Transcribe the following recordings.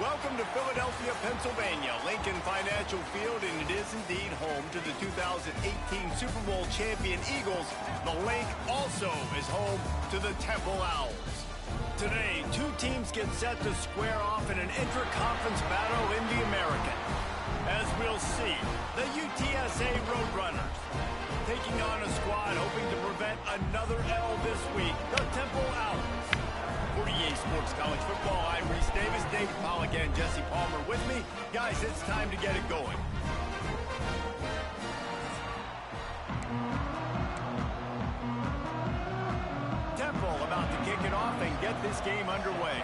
Welcome to Philadelphia, Pennsylvania, Lincoln Financial Field, and it is indeed home to the 2018 Super Bowl champion Eagles. The Link also is home to the Temple Owls. Today, two teams get set to square off in an intra-conference battle in the American. As we'll see, the UTSA Roadrunners taking on a squad hoping to prevent another L this week, the Temple Owls. For EA Sports College Football, I'm Reese Davis, David Pollack, and Jesse Palmer with me. Guys, it's time to get it going. Temple about to kick it off and get this game underway.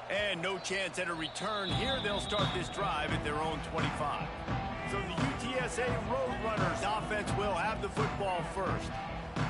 And no chance at a return here. They'll start this drive at their own 25. So the UTSA Roadrunners offense will have the football first.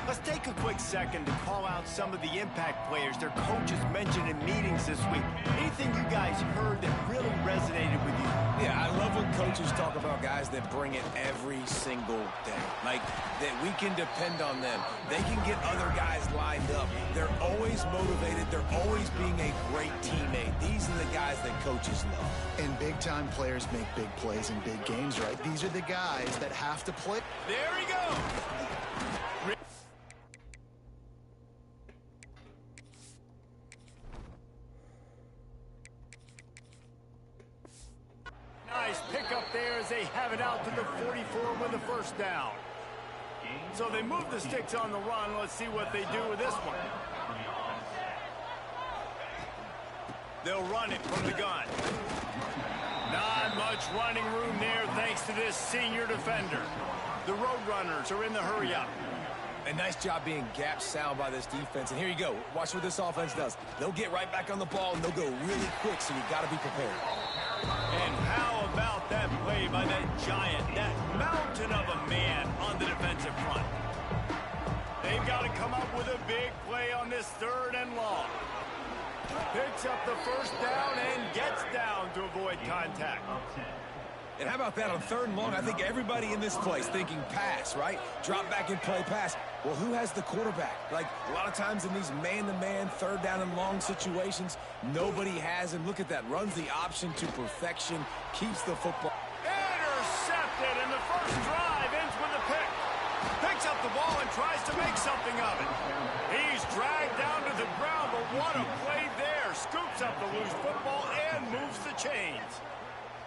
Let's take a quick second to call out some of the impact players their coaches mentioned in meetings this week. Anything you guys heard that really resonated with you? Yeah, I love when coaches talk about guys that bring it every single day. Like, that we can depend on them. They can get other guys lined up. They're always motivated. They're always being a great teammate. These are the guys that coaches love. And big-time players make big plays in big games, right? These are the guys that have to play. There he goes! Nice pickup there as they have it out to the 44 with a first down. So they move the sticks on the run. Let's see what they do with this one. They'll run it from the gun. Not much running room there thanks to this senior defender. The Roadrunners are in the hurry-up. A nice job being gap sound by this defense. And here you go. Watch what this offense does. They'll get right back on the ball, and they'll go really quick, so you got to be prepared. And how about that play by that giant, that mountain of a man on the defensive front? They've got to come up with a big play on this third and long. Picks up the first down and gets down to avoid contact. And how about that on third and long? I think everybody in this place thinking pass, right? Drop back and play pass. Well, who has the quarterback? Like, a lot of times in these man-to-man, third down and long situations, nobody has him. Look at that. Runs the option to perfection. Keeps the football. Intercepted, and the first drive ends with a pick. Picks up the ball and tries to make something of it. He's dragged down to the ground, but what a play there. Scoops up the loose football and moves the chains.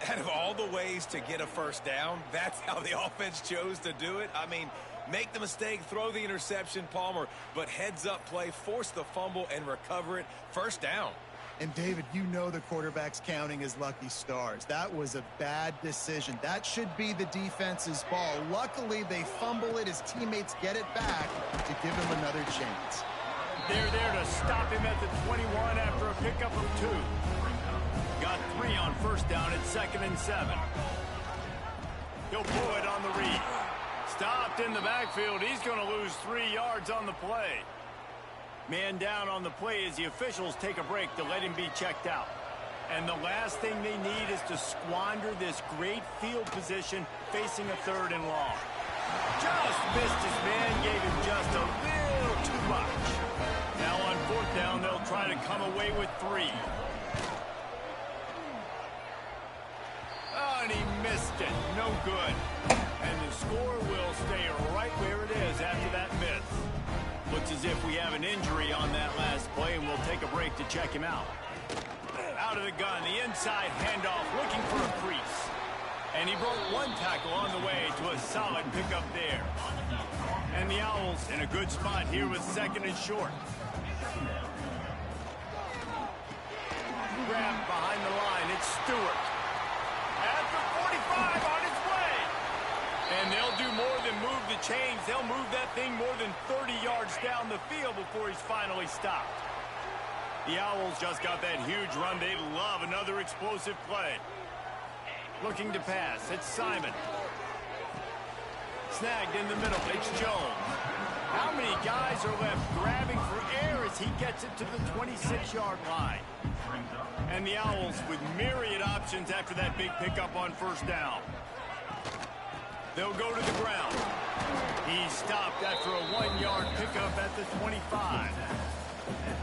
Out of all the ways to get a first down, that's how the offense chose to do it. I mean, make the mistake, throw the interception, Palmer, but heads-up play, force the fumble, and recover it. First down. And, David, you know the quarterback's counting his lucky stars. That was a bad decision. That should be the defense's ball. Luckily, they fumble it. His teammates get it back to give him another chance. They're there to stop him at the 21 after a pickup of 2. Got 3 on first down at 2nd and 7. He'll pull it on the read. Stopped in the backfield. He's going to lose 3 yards on the play. Man down on the play as the officials take a break to let him be checked out. And the last thing they need is to squander this great field position facing a third and long. Just missed his man, gave him just a little too much. Now on fourth down, they'll try to come away with 3. Oh, and he missed it. No good. And the score will stay right where it is after that miss. Looks as if we have an injury on that last play, and we'll take a break to check him out. Out of the gun, the inside handoff, looking for a crease. And he broke 1 tackle on the way to a solid pickup there. And the Owls in a good spot here with 2nd and short. Grab behind the line, it's Stewart. At the 45 on its way. And they'll do more than move the chains. They'll move that thing more than 30 yards down the field before he's finally stopped. The Owls just got that huge run. They love another explosive play. Looking to pass. It's Simon. Snagged in the middle. It's Jones. How many guys are left grabbing for air as he gets it to the 26-yard line? And the Owls with myriad options after that big pickup on first down. They'll go to the ground. He stopped after a 1-yard pickup at the 25.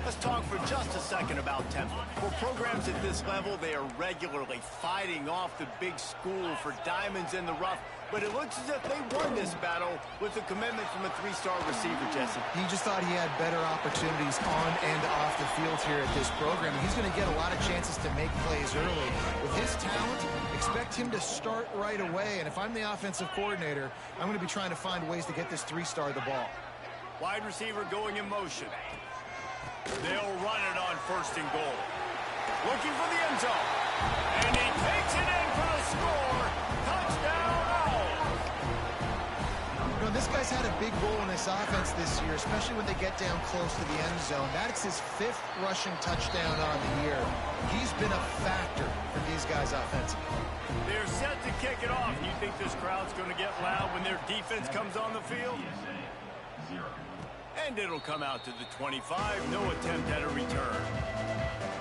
Let's talk for just a second about Temple. For programs at this level, they are regularly fighting off the big school for diamonds in the rough. But it looks as if they won this battle with a commitment from a three-star receiver, Jesse. He just thought he had better opportunities on and off the field here at this program. He's going to get a lot of chances to make plays early. With his talent, expect him to start right away. And if I'm the offensive coordinator, I'm going to be trying to find ways to get this three-star the ball. Wide receiver going in motion. They'll run it on 1st and goal. Looking for the end zone. And he takes it in for the score. Touchdown, all. You know, this guy's had a big role in this offense this year, especially when they get down close to the end zone. That's his 5th rushing touchdown on the year. He's been a factor for these guys offensively. They're set to kick it off. You think this crowd's going to get loud when their defense comes on the field? And it'll come out to the 25. No attempt at a return.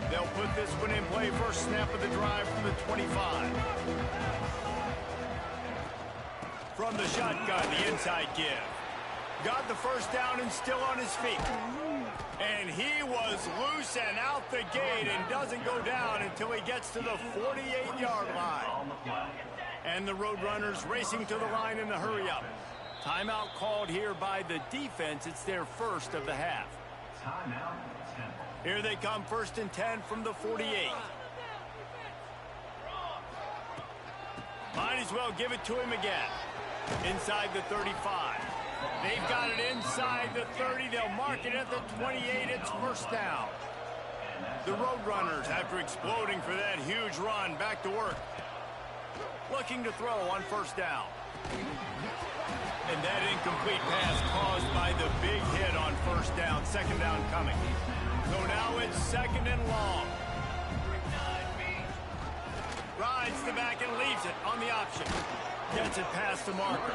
They'll put this one in play. First snap of the drive from the 25. From the shotgun, the inside give. Got the first down and still on his feet. And he was loose and out the gate and doesn't go down until he gets to the 48-yard line. And the Roadrunners racing to the line in the hurry-up. Timeout called here by the defense. It's their first of the half. Here they come, 1st and 10 from the 48. Might as well give it to him again. Inside the 35. They've got it inside the 30. They'll mark it at the 28. It's 1st down. The Roadrunners, after exploding for that huge run, back to work. Looking to throw on 1st down. And that incomplete pass caused by the big hit on 1st down. 2nd down coming. So now it's 2nd and long. Rides the back and leaves it on the option. Gets it past the marker.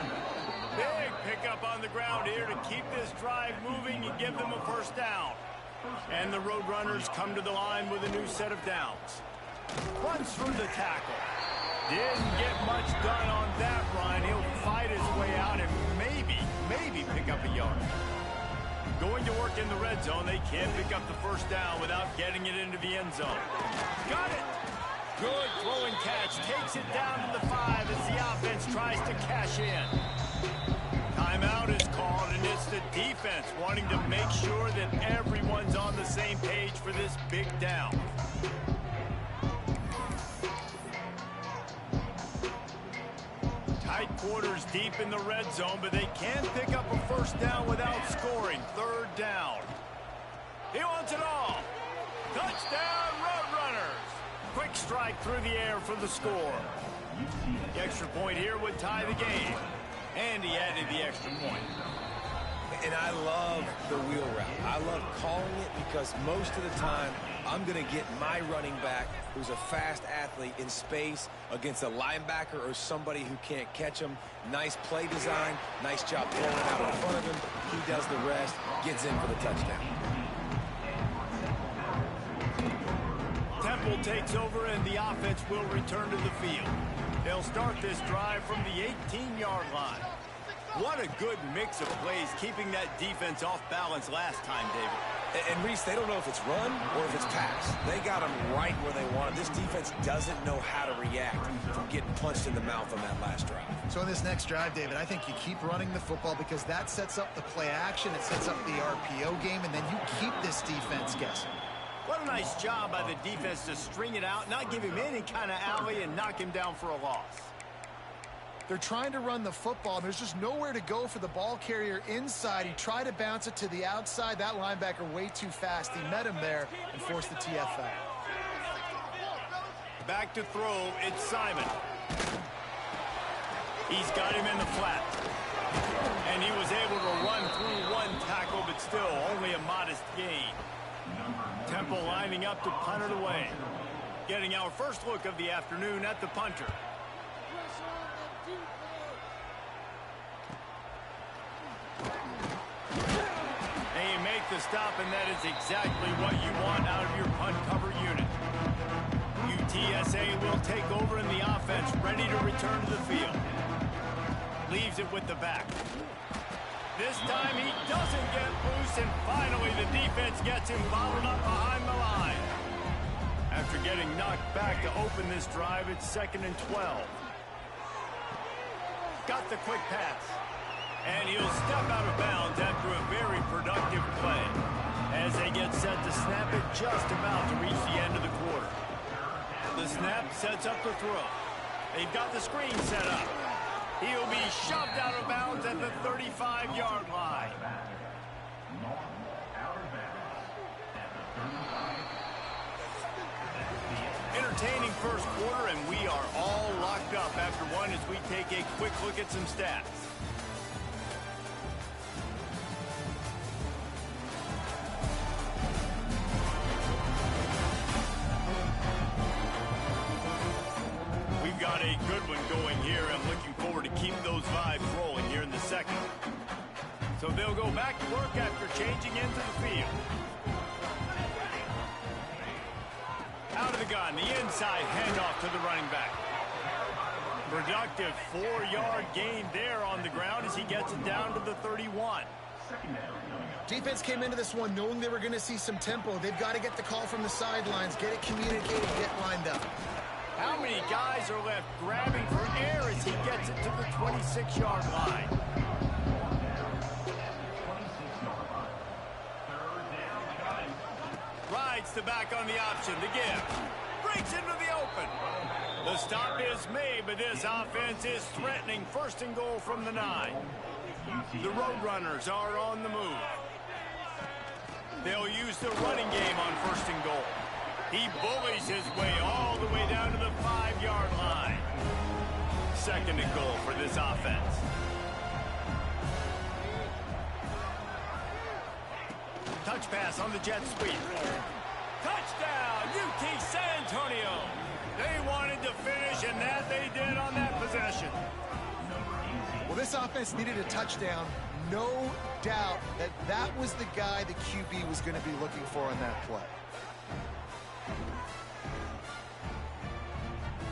Big pickup on the ground here to keep this drive moving and give them a 1st down. And the Roadrunners come to the line with a new set of downs. Runs through the tackle. Didn't get much done on that run. He'll fight his way out and maybe pick up a yard. Going to work in the red zone. They can't pick up the 1st down without getting it into the end zone. Got it. Good throwing catch. Takes it down to the 5 as the offense tries to cash in. Timeout is called, and it's the defense wanting to make sure that everyone's on the same page for this big down. Tight quarters deep in the red zone, but they can pick up a 1st down without scoring. 3rd down. He wants it all. Touchdown, Roadrunners. Quick strike through the air for the score. The extra point here would tie the game. And he added the extra point. And I love the wheel route. I love calling it because most of the time I'm going to get my running back, who's a fast athlete, in space against a linebacker or somebody who can't catch him. Nice play design, nice job throwing it out in front of him. He does the rest, gets in for the touchdown. Temple takes over and the offense will return to the field. They'll start this drive from the 18-yard line. What a good mix of plays, keeping that defense off balance last time, David. And Reese, they don't know if it's run or if it's pass. They got them right where they want them. This defense doesn't know how to react from getting punched in the mouth on that last drive. So in this next drive, David, I think you keep running the football because that sets up the play action, it sets up the RPO game, and then you keep this defense guessing. What a nice job by the defense to string it out, not give him any kind of alley, and knock him down for a loss. They're trying to run the football, and there's just nowhere to go for the ball carrier inside. He tried to bounce it to the outside. That linebacker way too fast. He met him there and forced the TFL. Back to throw, it's Simon. He's got him in the flat. And he was able to run through one tackle, but still only a modest gain. Temple lining up to punt it away. Getting our first look of the afternoon at the punter. And you make the stop, and that is exactly what you want out of your punt cover unit. UTSA will take over in the offense, ready to return to the field. Leaves it with the back. This time he doesn't get loose, and finally the defense gets him bottled up behind the line. After getting knocked back to open this drive, it's 2nd and 12. Got the quick pass. And he'll step out of bounds after a very productive play. As they get set to snap it, just about to reach the end of the quarter. The snap sets up the throw. They've got the screen set up. He'll be shoved out of bounds at the 35-yard line. Entertaining first quarter, and we are all locked up after one as we take a quick look at some stats. We've got a good one going here. I'm looking forward to keep those vibes rolling here in the second. So they'll go back to work after changing into the field. Out of the gun, the inside handoff to the running back. Productive 4-yard gain there on the ground as he gets it down to the 31. Defense came into this one knowing they were going to see some tempo. They've got to get the call from the sidelines, get it communicated, get lined up. How many guys are left grabbing for air as he gets it to the 26-yard line? Rides the back on the option. The give. Breaks into the open. The stop is made, but this offense is threatening 1st and goal from the 9. The Roadrunners are on the move. They'll use the running game on 1st and goal. He bullies his way all the way down to the 5-yard line. 2nd and goal for this offense. Touch pass on the jet sweep. Touchdown, UT San Antonio. They wanted to finish, and that they did on that possession. Well, this offense needed a touchdown. No doubt that that was the guy the QB was going to be looking for on that play.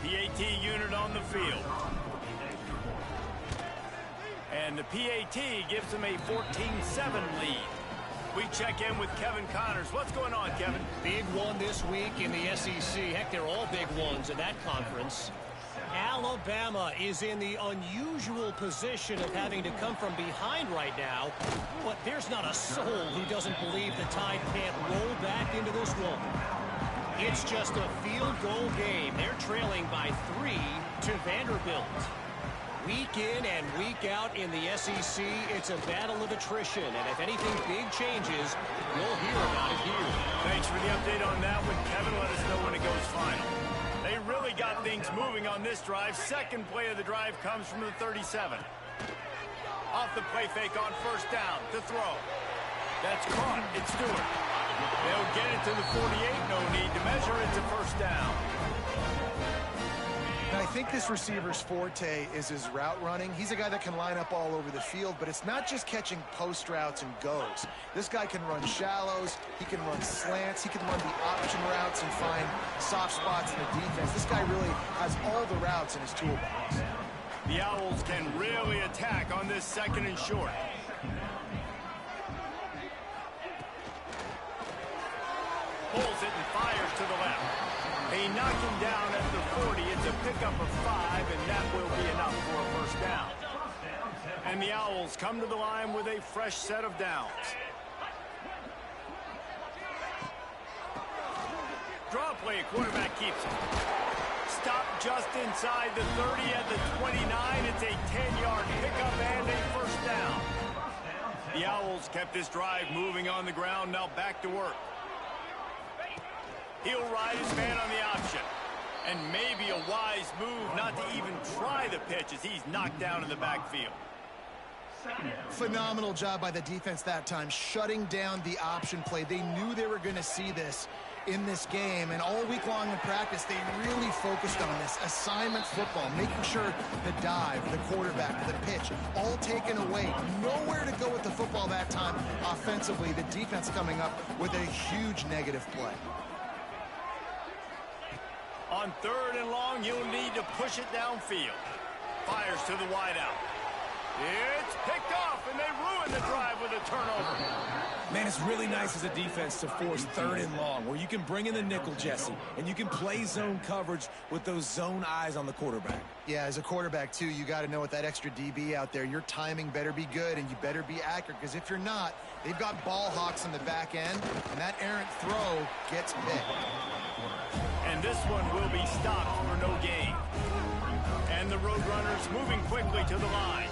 PAT unit on the field. And the PAT gives them a 14-7 lead. We check in with Kevin Connors. What's going on, Kevin? Big one this week in the SEC. Heck, they're all big ones in that conference. Alabama is in the unusual position of having to come from behind right now, but there's not a soul who doesn't believe the Tide can't roll back into this one. It's just a field goal game. They're trailing by 3 to Vanderbilt. Week in and week out in the SEC, it's a battle of attrition, and if anything big changes, you'll hear about it here. Thanks for the update on that one, Kevin. Let us know when it goes final. They really got things moving on this drive. 2nd play of the drive comes from the 37. Off the play fake on 1st down to throw. That's caught. It's Stewart. They'll get it to the 48. No need to measure. It's a 1st down. Now, I think this receiver's forte is his route running. He's a guy that can line up all over the field, but it's not just catching post routes and goes. This guy can run shallows, he can run slants, he can run the option routes and find soft spots in the defense. This guy really has all the routes in his toolbox. The Owls can really attack on this 2nd and short. Pulls it and fires to the left. They knock him down at the 40. It's a pickup of 5, and that will be enough for a 1st down. And the Owls come to the line with a fresh set of downs. Draw play, quarterback keeps it. Stop just inside the 30 at the 29. It's a 10-yard pickup and a 1st down. The Owls kept this drive moving on the ground, now back to work. He'll ride his man on the option. And maybe a wise move not to even try the pitch as he's knocked down in the backfield. Phenomenal job by the defense that time, shutting down the option play. They knew they were going to see this in this game, and all week long in practice, they really focused on this assignment football, making sure the dive, the quarterback, the pitch, all taken away. Nowhere to go with the football that time offensively. The defense coming up with a huge negative play. On 3rd and long, you'll need to push it downfield. Fires to the wideout. It's picked off, and they ruin the drive with a turnover. Man, it's really nice as a defense to force 3rd and long, where you can bring in the nickel, Jesse, and you can play zone coverage with those zone eyes on the quarterback. Yeah, as a quarterback, too, you got to know with that extra DB out there, your timing better be good and you better be accurate, because if you're not, they've got ball hawks in the back end, and that errant throw gets picked. And this one will be stopped for no gain. And the Roadrunners moving quickly to the line.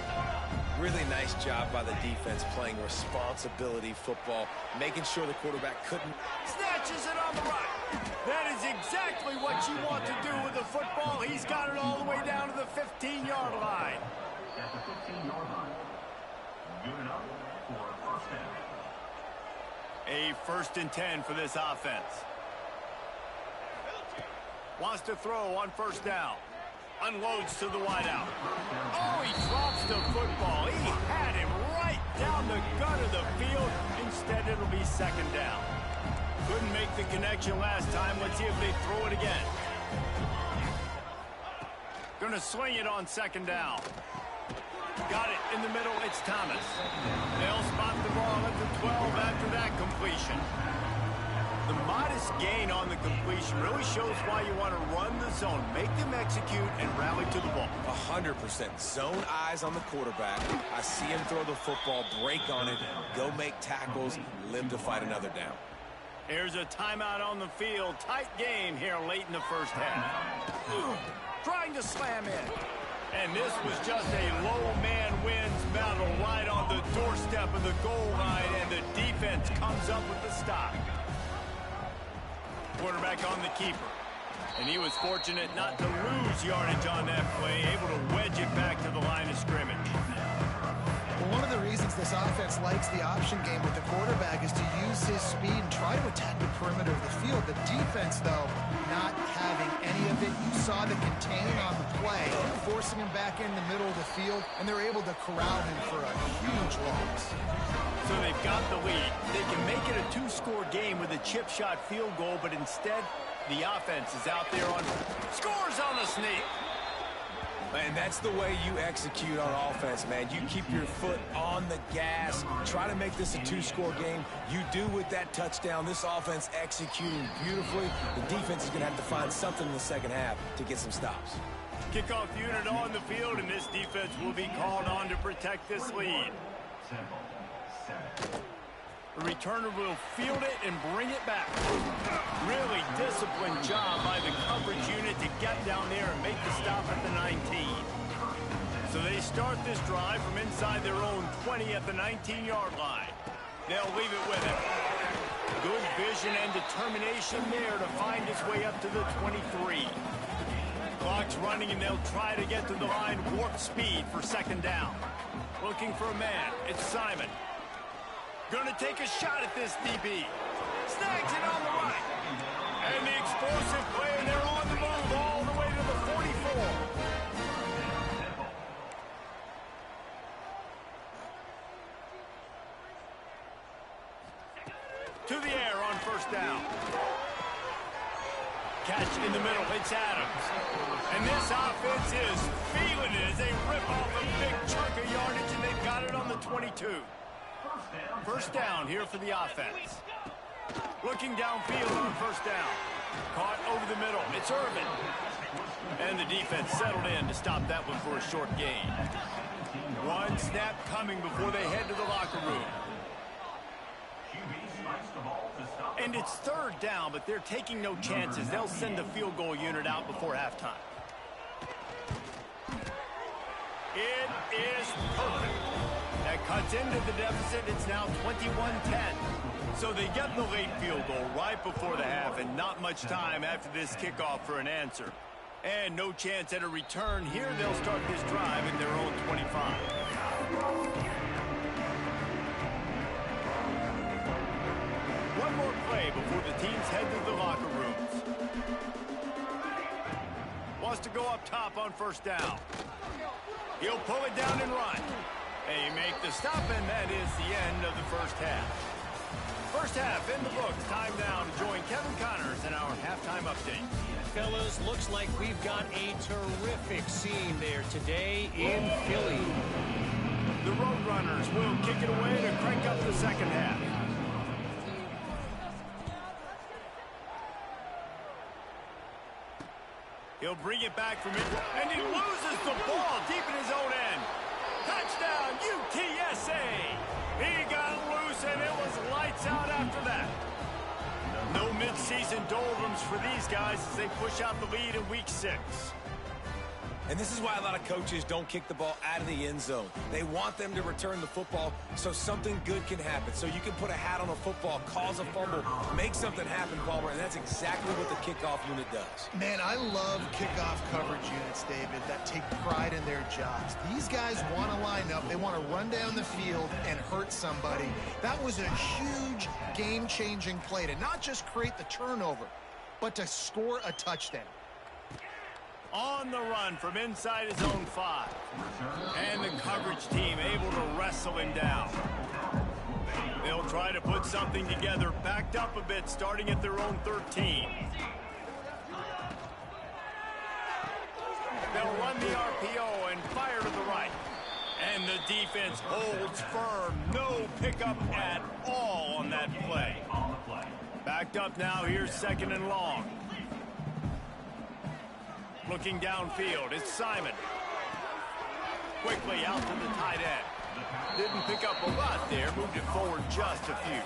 Really nice job by the defense playing responsibility football, making sure the quarterback couldn't. Snatches it on the right. That is exactly what you want to do with the football. He's got it all the way down to the 15-yard line. At the 15-yard line. Unit up for a first down. A 1st and 10 for this offense. Wants to throw on 1st down. Unloads to the wideout. Oh, he drops the football. He had him right down the gut of the field. Instead, it'll be 2nd down. Couldn't make the connection last time. Let's see if they throw it again. Gonna swing it on 2nd down. Got it in the middle. It's Thomas. They'll spot the ball at the 12 after that completion. The modest gain on the completion really shows why you want to run the zone, make them execute, and rally to the ball. 100%. Zone eyes on the quarterback. I see him throw the football, break on it, go make tackles, live to fight another down. Here's a timeout on the field. Tight game here late in the 1st half. Trying to slam in. And this was just a low man wins battle right on the doorstep of the goal line, and the defense comes up with the stop. Quarterback on the keeper. And he was fortunate not to lose yardage on that play, able to wedge it back to the line of scrimmage. Well, one of the reasons this offense likes the option game with the quarterback is to use his speed and try to attack the perimeter of the field. The defense, though, not having any of it. You saw the contain on the play, forcing him back in the middle of the field, and they're able to corral him for a huge loss. So they've got the lead. They can make it a 2-score game with a chip shot field goal, but instead, the offense is out there on scores on the sneak. And that's the way you execute on offense, man. You keep your foot on the gas. Try to make this a 2-score game. You do with that touchdown. This offense executing beautifully. The defense is going to have to find something in the 2nd half to get some stops. Kickoff unit on the field, and this defense will be called on to protect this lead. The returner will field it and bring it back. Really disciplined job by the coverage unit to get down there and make the stop at the 19. So they start this drive from inside their own 20 at the 19-yard line. They'll leave it with him. Good vision and determination there to find his way up to the 23. Clock's running, and they'll try to get to the line warp speed for 2nd down. Looking for a man. It's Simon. Gonna take a shot at this DB. Snags it on the right. And the explosive play, and they're on the move all the way to the 44. To the air on 1st down. Catch in the middle. It's Adams. And this offense is feeling it as they rip off a big chunk of yardage, and they've got it on the 22. 1st down here for the offense. Looking downfield on 1st down. Caught over the middle. It's Irvin. And the defense settled in to stop that one for a short gain. One snap coming before they head to the locker room. And it's 3rd down, but they're taking no chances. They'll send the field goal unit out before halftime. It is perfect. That cuts into the deficit. It's now 21-10. So they get the late field goal right before the half, and not much time after this kickoff for an answer. And no chance at a return. Here they'll start this drive at their own 25. One more play before the teams head to the locker rooms. Wants to go up top on 1st down. He'll pull it down and run. They make the stop, and that is the end of the 1st half. 1st half in the books. Time now to join Kevin Connors in our halftime update. Fellas, looks like we've got a terrific scene there today in Philly. The Roadrunners will kick it away to crank up the second half. He'll bring it back from it, and he loses the ball deep in his own end. Touchdown, UTSA! He got loose, and it was lights out after that. No mid-season doldrums for these guys as they push out the lead in Week 6. And this is why a lot of coaches don't kick the ball out of the end zone. They want them to return the football so something good can happen. So you can put a hat on a football, cause a fumble, make something happen, Palmer, and that's exactly what the kickoff unit does. Man, I love kickoff coverage units, David, that take pride in their jobs. These guys want to line up. They want to run down the field and hurt somebody. That was a huge game-changing play to not just create the turnover, but to score a touchdown. On the run from inside his own 5. And the coverage team able to wrestle him down. They'll try to put something together, backed up a bit, starting at their own 13. They'll run the RPO and fire to the right. And the defense holds firm. No pickup at all on that play. Backed up now, here's 2nd and long. Looking downfield, it's Simon. Quickly out to the tight end. Didn't pick up a lot there, moved it forward just a few.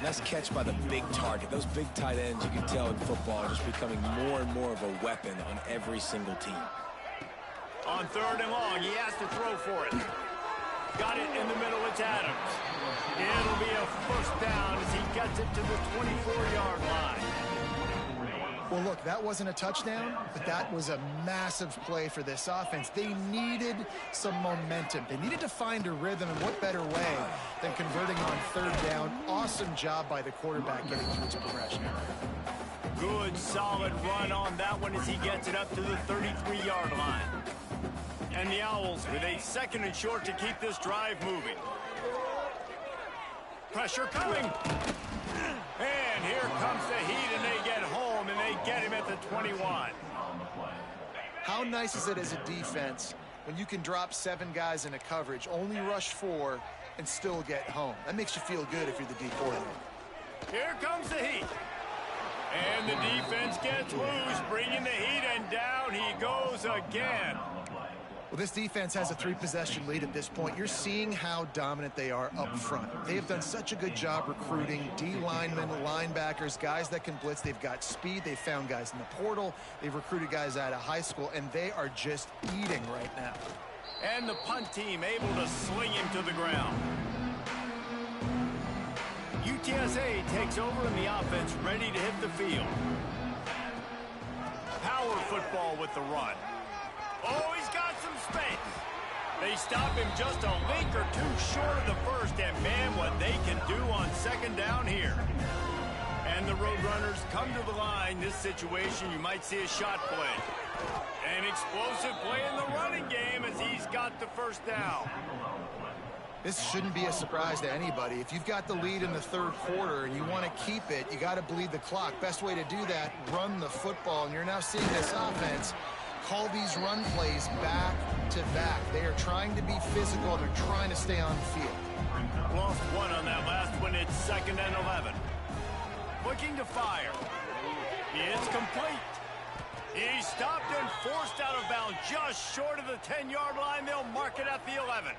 Nice catch by the big target. Those big tight ends, you can tell in football, are just becoming more and more of a weapon on every single team. On 3rd and long, he has to throw for it. Got it in the middle, it's Adams. It'll be a first down as he gets it to the 24-yard line. Well, look, that wasn't a touchdown, but that was a massive play for this offense. They needed some momentum. They needed to find a rhythm, and what better way than converting on 3rd down. Awesome job by the quarterback getting through his progression. Good, solid run on that one as he gets it up to the 33-yard line. And the Owls with a 2nd and short to keep this drive moving. Pressure coming. And here comes the heat, and they get home, and they get him at the 21. How nice is it as a defense when you can drop 7 guys in a coverage, only rush 4, and still get home? That makes you feel good if you're the D coordinator. Here comes the heat. And the defense gets loose, bringing the heat, and down he goes again. Well, this defense has a 3-possession lead at this point. You're seeing how dominant they are up front. They have done such a good job recruiting D linemen, linebackers, guys that can blitz. They've got speed. They've found guys in the portal. They've recruited guys out of high school, and they are just eating right now. And the punt team able to sling him to the ground. UTSA takes over in the offense, ready to hit the field. Power football with the run. Oh, he's got some space. They stop him just a link or two short of the first, and man, what they can do on 2nd down here. And the Roadrunners come to the line. This situation, you might see a shot play. An explosive play in the running game as he's got the first down. This shouldn't be a surprise to anybody. If you've got the lead in the 3rd quarter and you want to keep it, you got to bleed the clock. Best way to do that, run the football. And you're now seeing this offense call these run plays back to back. They are trying to be physical. They're trying to stay on the field. Lost 1 on that last one. It's 2nd and 11. Looking to fire. It's complete. He's stopped and forced out of bounds just short of the 10-yard line. They'll mark it at the 11.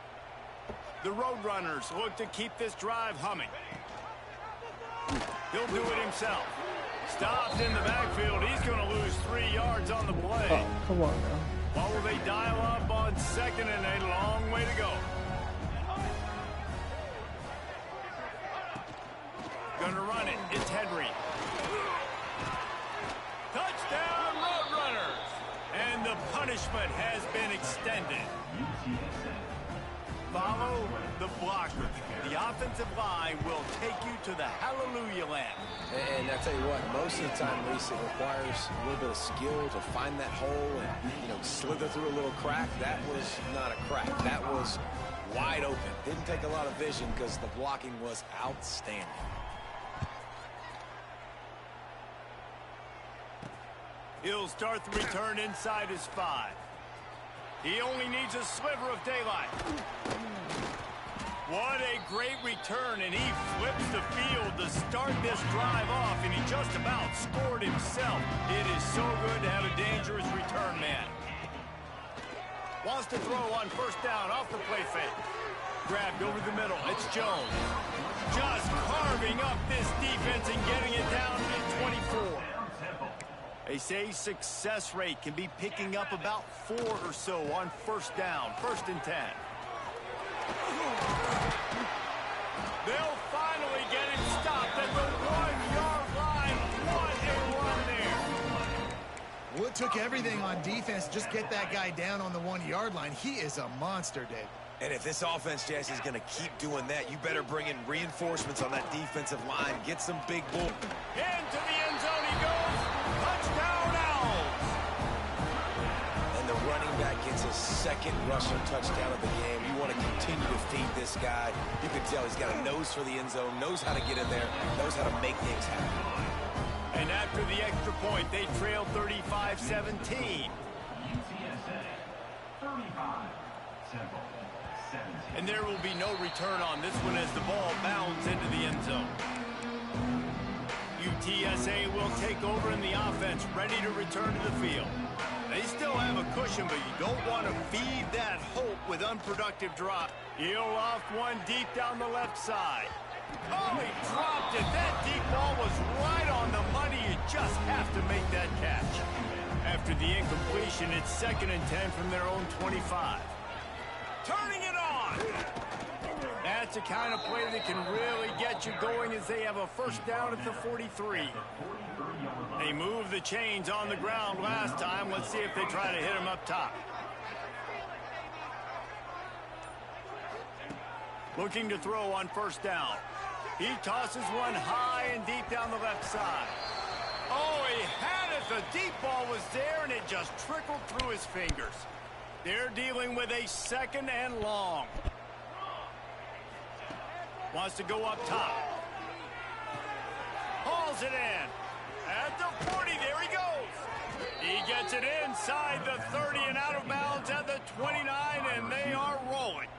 The Roadrunners look to keep this drive humming. He'll do it himself. Stopped in the backfield. He's going to lose 3 yards on the play. Oh, come on now. What will they dial up on 2nd and a long way to go? Gonna run it. It's Henry. Touchdown, Roadrunners! And the punishment has been extended. Follow the blocker. The offensive line will take you to the hallelujah land. And I tell you what, most of the time, Reese, it requires a little bit of skill to find that hole and, slither through a little crack. That was not a crack. That was wide open. Didn't take a lot of vision because the blocking was outstanding. He'll start the return inside his 5. He only needs a sliver of daylight. What a great return, and he flips the field to start this drive off, and he just about scored himself. It is so good to have a dangerous return man. Wants to throw on first down off the play fake. Grabbed over the middle. It's Jones. Just carving up this defense and getting it down to 24. They say success rate can be picking up about 4 or so on first down, 1st and 10. They'll finally get him stopped at the 1-yard line. What a run there. Well, it took everything on defense to just get that guy down on the 1-yard line. He is a monster, Dave. And if this offense, Jesse, is going to keep doing that, you better bring in reinforcements on that defensive line. Get some big bull. Into the end zone he goes. Touchdown, Owls. And the running back gets his 2nd rushing touchdown of the game. You want to continue to feed this guy. You can tell he's got a nose for the end zone, knows how to get in there, knows how to make things happen. And after the extra point, they trail 35-17. UTSA 35-17. And there will be no return on this one as the ball bounds into the end zone. UTSA will take over in the offense, ready to return to the field. They still have a cushion, but you don't want to feed that hope with unproductive drop. He'll loft one deep down the left side. Oh, he dropped it. That deep ball was right on the money. You just have to make that catch. After the incompletion, it's 2nd and 10 from their own 25. Turning it on. That's the kind of play that can really get you going as they have a first down at the 43. They moved the chains on the ground last time. Let's see if they try to hit him up top. Looking to throw on first down. He tosses one high and deep down the left side. Oh, he had it. The deep ball was there, and it just trickled through his fingers. They're dealing with a 2nd and long. Wants to go up top. Hauls it in. At the 40, there he goes. He gets it inside the 30 and out of bounds at the 29, and they are rolling.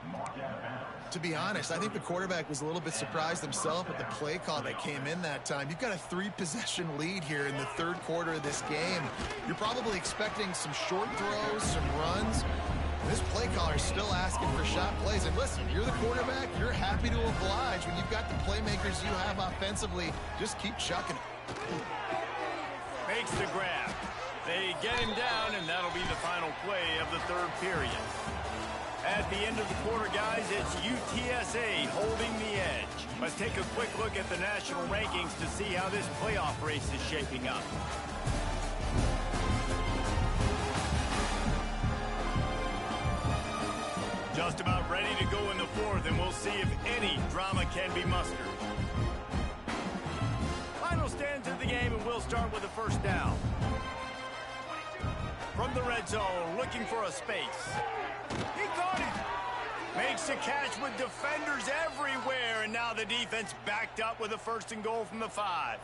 To be honest, I think the quarterback was a little bit surprised himself at the play call that came in that time. You've got a 3-possession lead here in the 3rd quarter of this game. You're probably expecting some short throws, some runs. This play caller is still asking for shot plays. And listen, you're the quarterback. You're happy to oblige. When you've got the playmakers you have offensively, just keep chucking it. Makes the grab. They get him down, and that'll be the final play of the 3rd period. At the end of the quarter, guys, it's UTSA holding the edge. Let's take a quick look at the national rankings to see how this playoff race is shaping up. Just about ready to go in the 4th, and we'll see if any drama can be mustered. Final stands of the game, and we'll start with a first down. From the red zone, looking for a space. He caught it. Makes the catch with defenders everywhere, and now the defense backed up with a 1st and goal from the 5.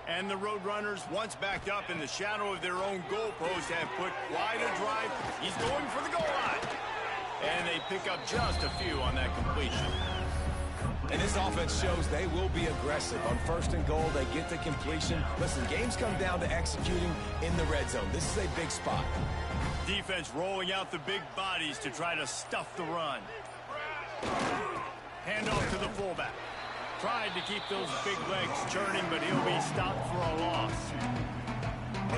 And the Roadrunners, once backed up in the shadow of their own goalpost, have put quite a drive. He's going for the goal line. And they pick up just a few on that completion. And this offense shows they will be aggressive. On 1st and goal, they get the completion. Listen, games come down to executing in the red zone. This is a big spot. Defense rolling out the big bodies to try to stuff the run. Handoff to the fullback. Tried to keep those big legs churning, but he'll be stopped for a loss.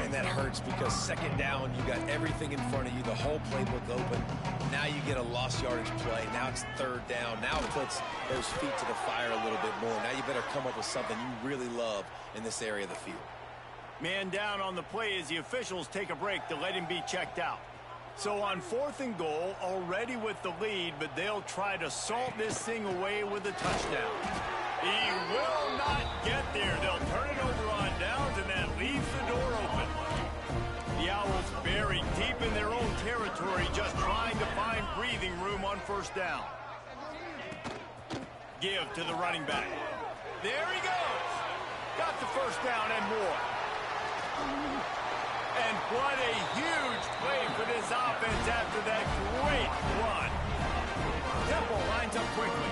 And that hurts because 2nd down, you got everything in front of you, the whole playbook open. Now you get a lost yardage play. Now it's 3rd down. Now it puts those feet to the fire a little bit more. Now you better come up with something you really love in this area of the field. Man down on the play as the officials take a break to let him be checked out. So on 4th and goal, already with the lead, but they'll try to salt this thing away with a touchdown. He will not get there. They'll turn it over on downs, and that leaves the door open. The Owls buried deep in their own territory, just trying to find breathing room on 1st down. Give to the running back. There he goes. Got the 1st down and more. And what a huge play for this offense after that great run. Temple lines up quickly.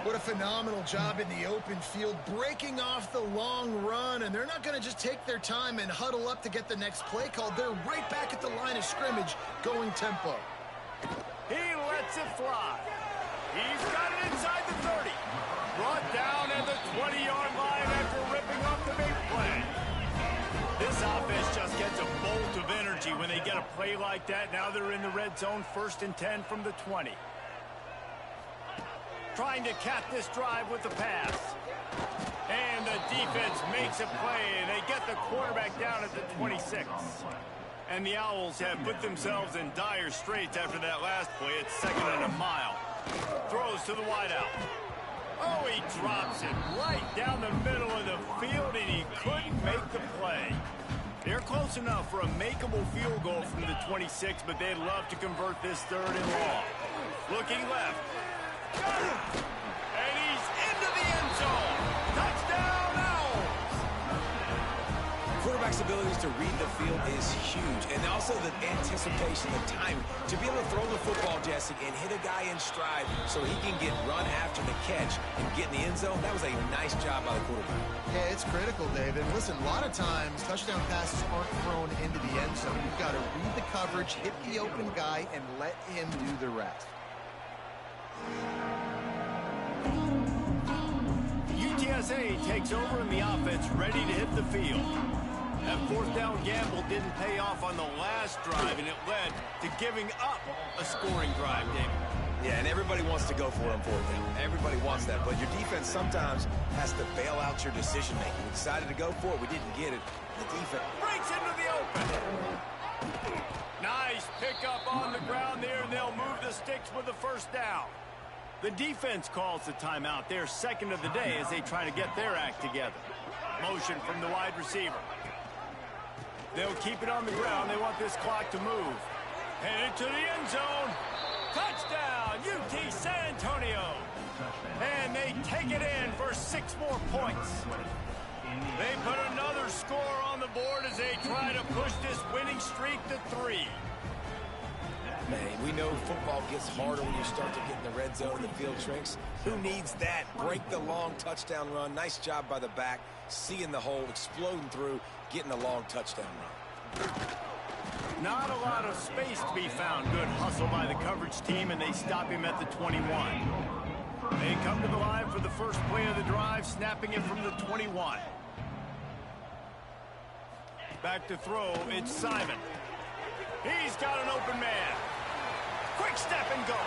What a phenomenal job in the open field, breaking off the long run, and they're not going to just take their time and huddle up to get the next play called. They're right back at the line of scrimmage, going tempo. He lets it fly. He's got it inside the 30. Brought down at the 20-yard line after ripping off the big play. This offense just gets a bolt of energy when they get a play like that. Now they're in the red zone, 1st and 10 from the 20. Trying to cap this drive with the pass. And the defense makes a play, and they get the quarterback down at the 26. And the Owls have put themselves in dire straits after that last play. It's 2nd and a mile. Throws to the wideout. Oh, he drops it right down the middle of the field, and he couldn't make the play. They're close enough for a makeable field goal from the 26, but they'd love to convert this 3rd and long. Looking left. Got it! And he's into the end zone. Touchdown, Owls! Quarterback's abilities to read the field is huge, and also the anticipation, the timing. To be able to throw the football, Jesse, and hit a guy in stride so he can get run after the catch and get in the end zone, that was a nice job by the quarterback. Yeah, it's critical, David. Listen, a lot of times, touchdown passes aren't thrown into the end zone. You've got to read the coverage, hit the open guy, and let him do the rest. UTSA takes over in the offense, ready to hit the field. That 4th down gamble didn't pay off on the last drive, and it led to giving up a scoring drive, David. Yeah, and everybody wants to go for it on 4th down. Everybody wants that, but your defense sometimes has to bail out your decision-making. We decided to go for it. We didn't get it. The defense breaks into the open. Nice pickup on the ground there, and they'll move the sticks with the 1st down. The defense calls the timeout. They're 2nd of the day as they try to get their act together. Motion from the wide receiver. They'll keep it on the ground. They want this clock to move. Headed to the end zone. Touchdown, UT San Antonio. And they take it in for 6 more points. They put another score on the board as they try to push this winning streak to 3. Man, we know football gets harder when you start to get in the red zone and the field shrinks. Who needs that? Break the long touchdown run. Nice job by the back. Seeing the hole, exploding through, getting a long touchdown run. Not a lot of space to be found. Good hustle by the coverage team, and they stop him at the 21. They come to the line for the first play of the drive, snapping it from the 21. Back to throw, it's Simon. He's got an open man. Quick step and go.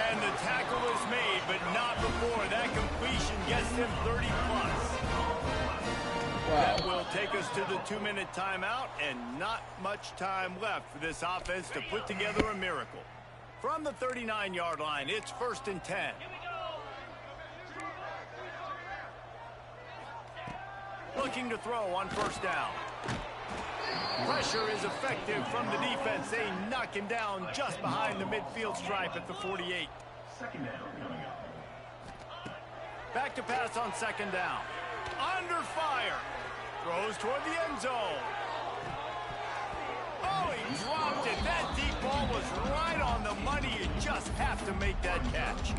And the tackle is made, but not before that completion gets him 30+. Wow. That will take us to the 2-minute timeout, and not much time left for this offense to put together a miracle. From the 39-yard line, it's 1st and 10. Looking to throw on 1st down. Pressure is effective from the defense. They knock him down just behind the midfield stripe at the 48. Back to pass on 2nd down. Under fire. Throws toward the end zone. Oh, he dropped it. That deep ball was right on the money. You just have to make that catch.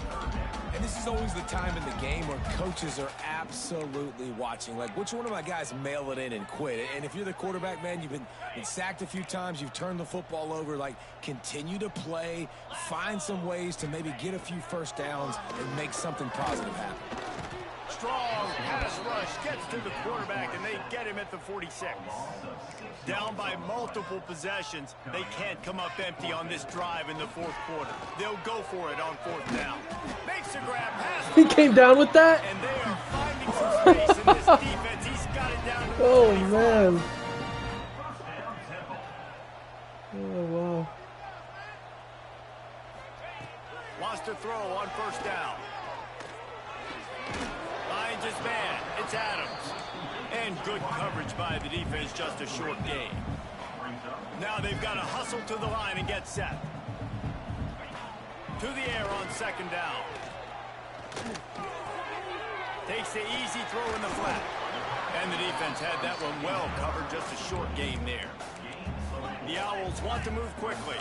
And this is always the time in the game where coaches are absolutely watching. Like, which one of my guys mail it in and quit? And if you're the quarterback, man, you've been sacked a few times. You've turned the football over. Like, continue to play. Find some ways to maybe get a few 1st downs and make something positive happen. Strong pass rush gets to the quarterback, and they get him at the 46. Down by multiple possessions, they can't come up empty on this drive in the 4th quarter. They'll go for it on 4th down. Makes the grab, pass. He came down with that? And they are finding some space in this defense. He's got it down to the 25. Man. Oh, wow. Wants to throw on 1st down. Finds his man. It's Adams. And good coverage by the defense, just a short gain. Now they've got to hustle to the line and get set. To the air on 2nd down. Takes the easy throw in the flat. And the defense had that one well covered, just a short gain there. The Owls want to move quickly.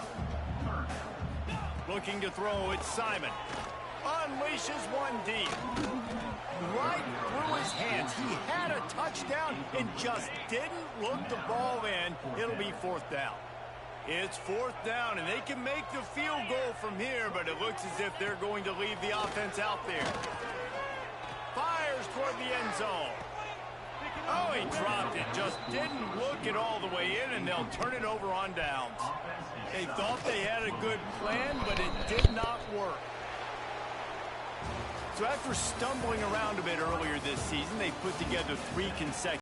Looking to throw, it's Simon. Unleashes one deep. Right through his hands. He had a touchdown and just didn't look the ball in. It'll be fourth down. It's fourth down, and they can make the field goal from here, but it looks as if they're going to leave the offense out there. Fires toward the end zone. Oh, he dropped it. Just didn't look it all the way in, and they'll turn it over on downs. They thought they had a good plan, but it did not work. So after stumbling around a bit earlier this season, they put together 3 consecutive